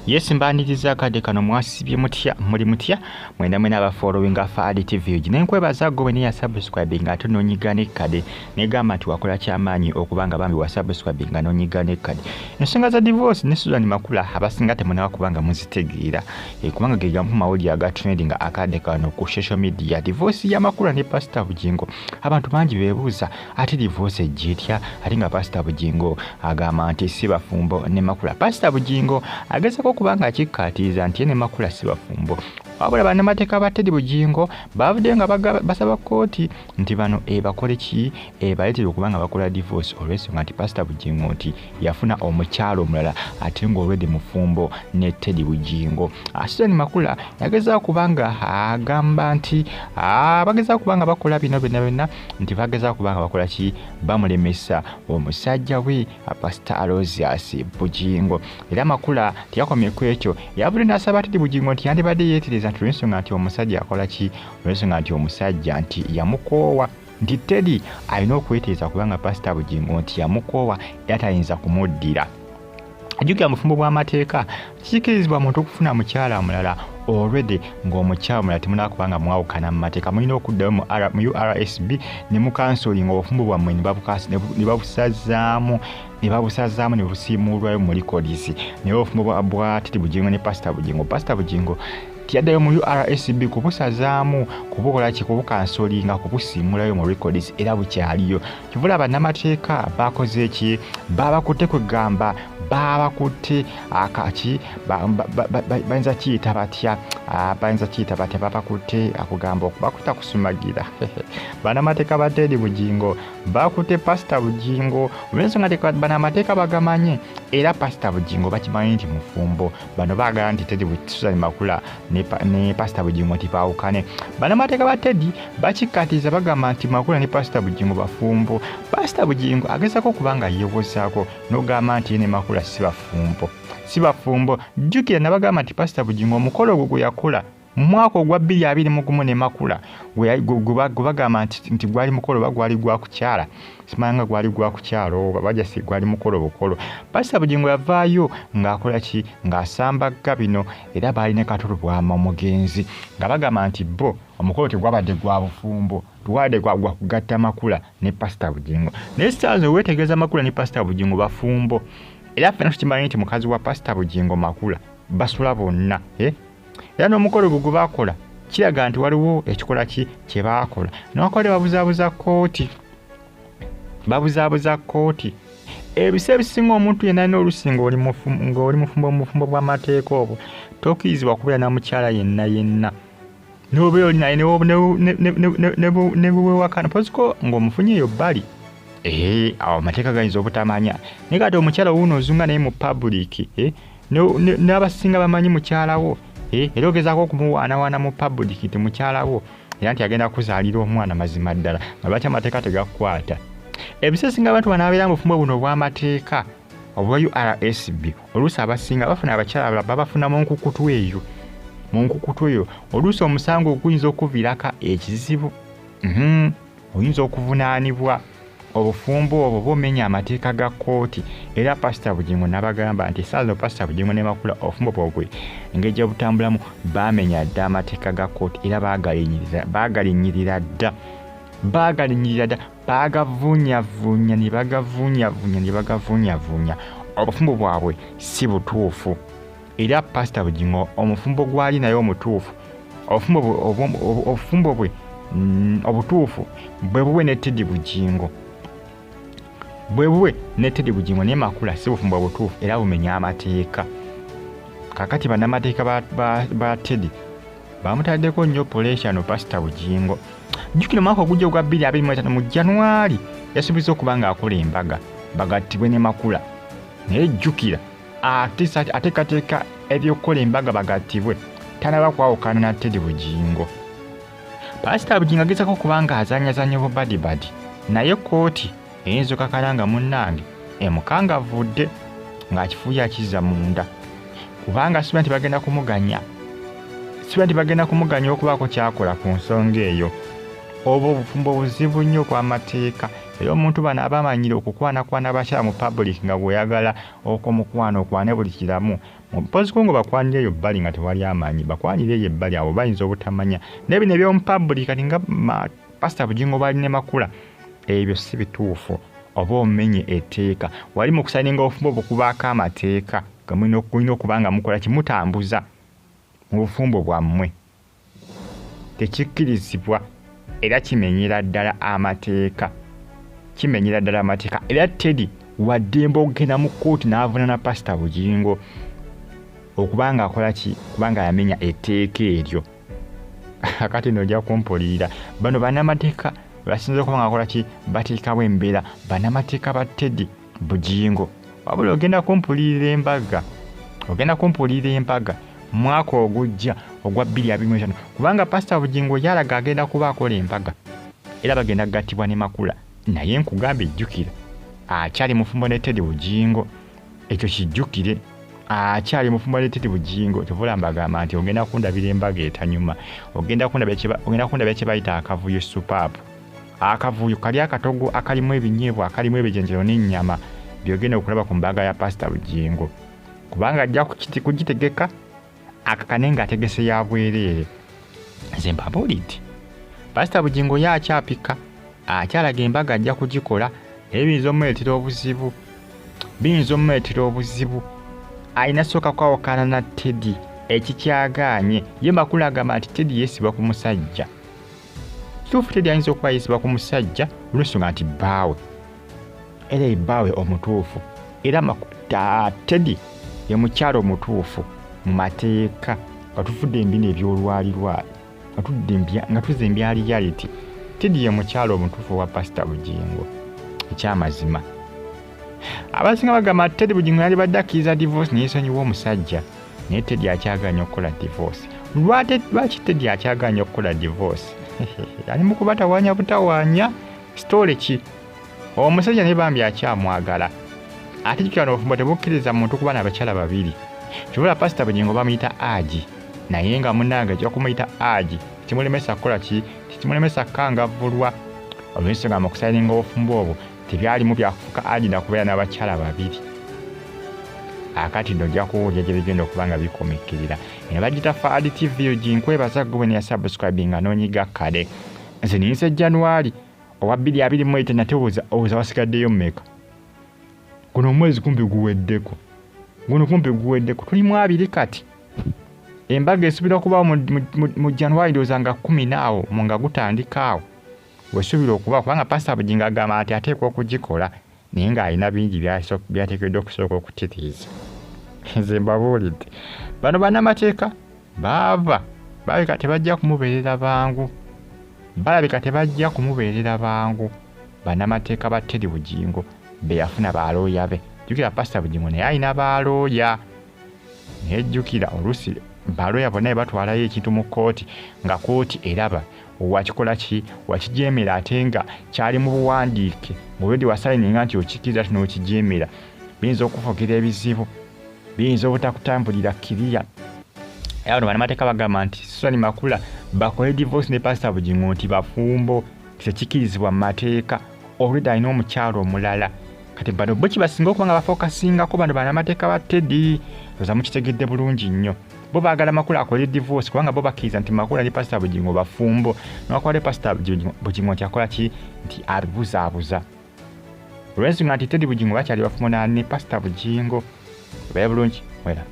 Yes mbaniriza akadde kano mwasibye mutya muli mutya mwena aba following Fadi TV jinenkwebaza gwe ne ya subscribe nga tunonyigane kade negamba nti wakola kyamaanyi okubanga bambi wa subscribe nga nonyigane kade ensonga za divorce ne Susan Makula abasinga temunawa kubanga muzitegeera kubanga gega mu mawuli aga trending akadde kano ku social media divorce ya Makula ne Pastor Bugingo abantu bangi bebuuza ati divorce ejitya ati nga Pastor Bugingo agamba nti si bafumbo ne Makula Pastor Bugingo agezako kubanga kikatiza nti ne Makula si bafumbo wabula bannamateeka ba Teddy Bugingo bavudde nga basaba kooti nti bano bakole ki baleetera okubanga bakola divorce olw'ensonga nti Pastor Bugingo nti yafuna omukyalo omulala ate ng'olwedde mufumbo ne Teddy Bugingo. Susan Makula yagezaako kubanga agamba nti bagezaako kubanga bakola bino byonna nti bagezaako kubanga bakola ki bamulemesa omusajja we Pastor Aloysius Bugingo. Era Makula tiyakomye ku ekyo yavudde n'asaba Teddy Bugingo nti yandibadde yeetereza nti olw'ensonga nti omusajja akola ki olw'ensonga nti omusajja nti yamukoowa nti Teddy alina okweteeza kubanga Pastor Bugingo nti yamukoowa era tayinza kumuddira. Ajjukira mufumbo bw'amateeka kikirizibwa muntu okufuna mukyala mulala already ng'omukyala mulala temunaa kubanga mwawukana mu mateeka mulina okuddayo mu URSB ne mu kansolinga obufumbo bwammwe ne babusazaamu ne busiimuulwayo mu records naye obufumbo bwa Teddy Bugingo ne Pastor Bugingo tiyaddayo mu URSB kubusazaamu kubukola ki kubukansolinga kubusiimulayo mu records era bukyaliyo kivula bannamateeka bakoze eki babakutte kwegamba babakutte akaki bayinza kiyita batya babakutte akugamba okubakuta kusumagira bannamateeka ba Teddy Bugingo bakutte Pastor Bugingo olw'ensonga nti bannamateeka bagamanye era Pastor Bugingo bakimanyi nti mufumbo bano baagala nti Teddy Susan Makula ne Pastor Bugingo nti baawukane. Bannamateeka ba Teddy bakikatiza bagamba nti Makula ne Pastor Bugingo bafumbo. Pastor Bugingo agezaako kubanga yeewozaako n'ogamba nti ne Makula si bafumbo. Jjukira nabagamba nti Pastor Bugingo omukolo ogwo gwe yakola mu mwaka ogwa 2021 ne Makula gwe bagamba nti gwali mukolo bagwali gwa kukyala simanga gwali gwa kukyalo bajasi gwali mukolo bukolo. Pastor Bugingo yavaayo ng'akola ki ng'asamba gabino era baali ne katulu bwama omugenzi nga bagamba nti bo omukolo tegwabadde gwa bufumbo tuwadde gwa kugatta Makula ne Pastor Bugingo naye stars weetegereza Makula ne Pastor Bugingo bafumbo era ffenna tukimanyi nti mukazi wa Pastor Bugingo Makula basula bonna era n'omukolo gwe baakola kiraga nti waliwo ekikola kye baakola n'abakola babuzaabuza kooti ebisa ebisinga omuntu yenna n'olusi ng'oli mufumbo bw'amateeka obwo tokkirizibwa kubeera na mukyala yenna n'obeera oli naye ne buwewakana posiko ng'omufunye eyo bbali awo amateeka gayinza obutamanya naye kati omukyala wuuno ozunga naye mu public n'abasinga bamanyi mukyalawo era ogezaako okumuwaanawaana mu public nti mukyalawo era nti agenda kuzaalira omwana mazima ddala nga lwaki amateeka tegakukwata. Ebisesinga abantu banaabeera mu bufumbo buno obw'amateeka obwa URSB oluusi abasinga bafuna abakyala babafuna mu nkukutu eyo oluusi omusango oguyinza okuviirako ekizibu oyinza okuvunaanibwa obufumbo obwo bw'omenya amateeka ga kooti era Pastor Bugingo n'abagamba nti saazo Pastor Bugingo ne Makula obufumbo bwabwe engeri gye butambulamu baamenya dda amateeka ga kooti era baagalinyirira dda baagavunyavunya ne bagavuunyavunya obufumbo bwabwe si butuufu era Pastor Bugingo omufumbo gwali naye omutuufu obufumbo bwe obutuufu bwe bubwe ne Teddy Bugingo ne Makula si bufumbo butuufu era bumenya amateeka. Kakati bannamateeka ba Teddy bamutaddeko nnyo operation Pastor Bugingo. Jjukira mwaka ogujja ogwa 2025 mu January yasuubiza okuba ng'akola embaga bagattibwe ne Makula naye jjukira ateekateeka ebyokukola embaga bagattibwe tanaba kwawukana na Teddy Bugingo. Pastor Bugingo agezaako okuba ng'azannyazannya obubadibadi naye kooti eyinza okakalanga munnange emukangavudde ng'akifuuya akizza munda kubanga siba nti bagenda kumuganya okubaako kyakola ku nsonga eyo. Obwo obufumbo buzibu nnyo kw'amateeka era omuntu bano abamanyire okukwana abakyala mu public nga bweyagala okomukwano okwane buli kiramu mpozi kongo bakwanire eyo bbali nga tewali amanyi bakwanire eyo ebbali abo bayinza obutamanya nebino ebyomu public kati nga Pastor Bugingo bali ne Makula ebyo si bituufu oba omenye etteeka wali mu kusaninga obufumbo obukubaako amateeka gamulina okubanga mukola kimutambuza mu bufumbo bwammwe tekikkirizibwa era kimenyera ddala amateeka era Teddy waddemba okugenda mu kkooti n'avunaana Pastor Bugingo okubanga akola ki kubanga yamenya etteeka eryo akati nojja kumpulira bano bannamateeka basinze okuba nga akola ki bateekawo embeera bannamateeka ba Teddy Bugingo wabula ogenda kumpulira embaga mwaka ogujja ogwa 2025 kubanga Pastor Bugingo yalaga agenda kuba akola embaga era bagenda kugattibwa ne Makula naye nkugamba ejjukira akyali mufumbo ne Teddy Bugingo ekyo kijjukire akyali mufumbo ne Teddy Bugingo tevula mbagamba nti ogenda kundabira embaga etanyuma ogenda kundabira kye bayita akavuyo superb akavuyo kali akatogo akalimu ebinyeebwa akalimu ebijenjero n'ennyama byogenda okulaba ku mbaga ya Pastor Bugingo kubanga ajja kugitegeka akakane ng'ategese ya bwereere nze mbabuulidde Pastor Bugingo yakyapika akyalaga embaga ajja kugikola ebiyinza omuleetera obuzibu alina sooka kwawukana na Teddy ekikyagaanye ye Makula agamba nti Teddy yeesiba ku musajja kituufu Teddy ayinza okuba yeesiba ku musajja olw'ensonga nti bbaawe era bbaawe omutuufu era Teddy ye mukyalo omutuufu mu mateeka nga tufudde embina ebyolwalirwali nga tuzza embya reality Teddy ye mukyalo omutuufu wa Pastor Bugingo ekyamazima abasinga bagamba Teddy Bugingo yali badde akkiriza divorce neyeesonyiwa omusajja naye Teddy akyaganya okukola divorce lwaki Teddy akyaganya okukola divorce ali mu kubatawaanya butawaanya story ki omusajja ne bambi akyamwagala ate jjukira n'obufumbo tebukkiriza muntu kuba n'abakyala babiri kibula Pastor Bugingo bamuyita Aji naye nga munnange ajja kumuyita Aji kimulemesa kukola ki kimulemesa kangavulwa olw'ensonga mu kusayininga obufumbo obwo tebyalimu byakufuka Aji nakubeera n'abakyala babiri akati nojja kuwulira gye bigenda okuba nga bikomekkerera eno bagita Fadi TV ginkwebaza gwe ne yasubscribinga n'onyiga kale nze ninse January owa 2024 natebuuza wasigaddeyo mmeka guno omwezi kumpi guweddeko tulimu 2 kati embaga esuubira okubawo mu January ndowooza nga 10 naawo nga gutandikaawo wesuubira okuba kubanga Pastor Bugingo agamba nti ateekwa okugikola naye ng'alina bingi byateekeddwa okusooka okutiriiza nze mbabuulidde bano bannamateeka balabika tebajja kumubeerera bangu bannamateeka ba Teddy Bugingo be yafuna balooya be jjukira Pastor Bugingo naye alina balooya naye jjukira oluusi balooya bonna batwalayo ekintu mu kkooti nga kkooti eraba wakikola ki wakijeemera ate nga kyali mu buwandiike mulwedi wasayininga nti okikkiriza ti n'okijeemera biyinza okufogera ebizibu biyinza obutakutambulira kiriya era bano bannamateeka bagamba nti Susan Makula bakole divorce ne Pastor Bugingo nti bafumbo tekikkirizibwa mu mateeka olwedde alina omukyalo omulala kati bano bo kibasinga okuba nga bafokasingako bano bannamateeka ba Teddy oza mukitegedde bulungi nnyo bo baagala Makula akole divorce kubanga bo bakkiriza nti Makula ne Pastor Bugingo bafumbo n'akwale Pastor Bugingo nti akola ki nti abibuzaabuza olw'ensonga nti Teddy Bugingo bakyali bafumbo ne Pastor Bugingo baye bulungi wera